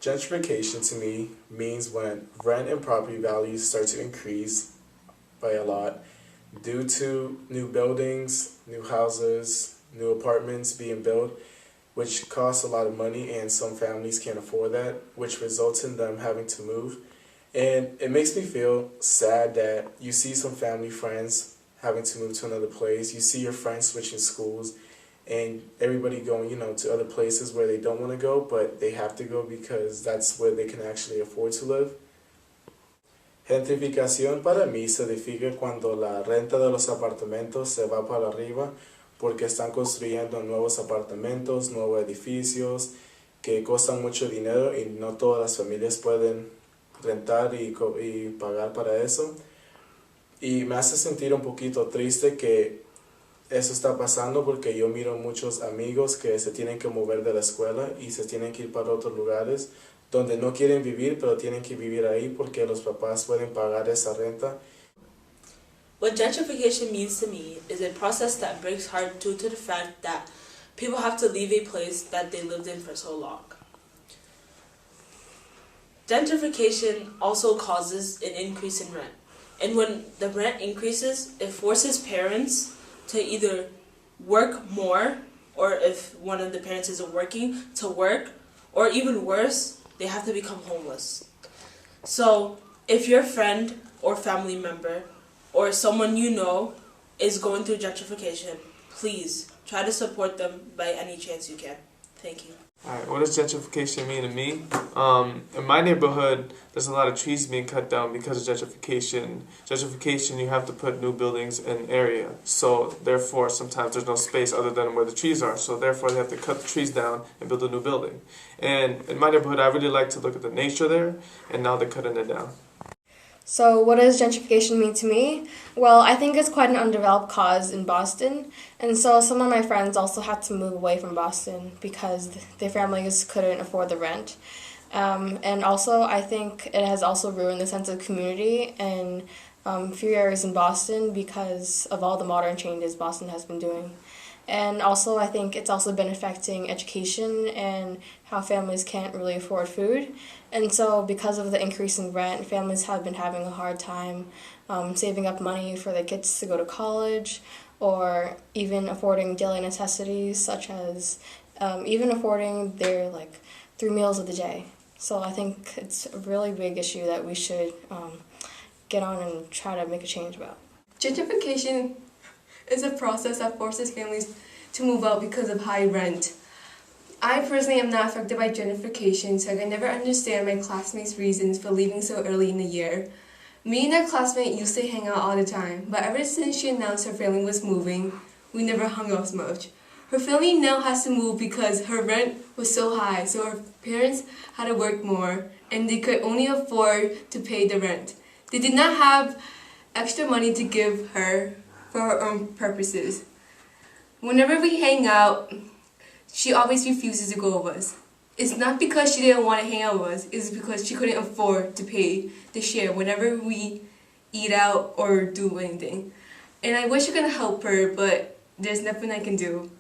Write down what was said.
Gentrification to me means when rent and property values start to increase by a lot due to new buildings, new houses, new apartments being built, which costs a lot of money and some families can't afford that, which results in them having to move. And it makes me feel sad that you see some family friends having to move to another place. You see your friends switching schools and everybody going, to other places where they don't want to go, but they have to go because that's where they can actually afford to live. Gentrificación para mí se define cuando la renta de los apartamentos se va para arriba porque están construyendo nuevos apartamentos, nuevos edificios que costan mucho dinero y no todas las familias pueden rentar y pagar para eso. Y me hace sentir un poquito triste que eso está pasando porque yo miro muchos amigos que se tienen que mover de la escuela y se tienen que ir para otros lugares donde no quieren vivir, pero tienen que vivir ahí porque los papás pueden pagar esa renta. What gentrification means to me is a process that breaks heart due to the fact that people have to leave a place that they lived in for so long. Gentrification also causes an increase in rent. And when the rent increases, it forces parents to either work more, or if one of the parents isn't working, to work, or even worse, they have to become homeless. So if your friend or family member or someone you know is going through gentrification, please try to support them by any chance you can. Thank you. Alright, what does gentrification mean to me? In my neighborhood, there's a lot of trees being cut down because of gentrification. Gentrification, you have to put new buildings in area. So therefore, sometimes there's no space other than where the trees are. So therefore, they have to cut the trees down and build a new building. And in my neighborhood, I really like to look at the nature there, and now they're cutting it down. So what does gentrification mean to me? Well, I think it's quite an undeveloped cause in Boston, and so some of my friends also had to move away from Boston because their families couldn't afford the rent. And also, I think it has also ruined the sense of community in a few areas in Boston because of all the modern changes Boston has been doing. And also, I think it's also been affecting education and how families can't really afford food. And so because of the increase in rent, families have been having a hard time saving up money for their kids to go to college, or even affording daily necessities such as even affording their 3 meals of the day. So I think it's a really big issue that we should get on and try to make a change about. Gentrification is a process that forces families to move out because of high rent. I personally am not affected by gentrification, so I can never understand my classmates' reasons for leaving so early in the year. Me and our classmate used to hang out all the time, but ever since she announced her family was moving, we never hung out as much. Her family now has to move because her rent was so high, so her parents had to work more, and they could only afford to pay the rent. They did not have extra money to give her for her own purposes. Whenever we hang out, she always refuses to go with us. It's not because she didn't want to hang out with us, it's because she couldn't afford to pay the share whenever we eat out or do anything. And I wish I could help her, but there's nothing I can do.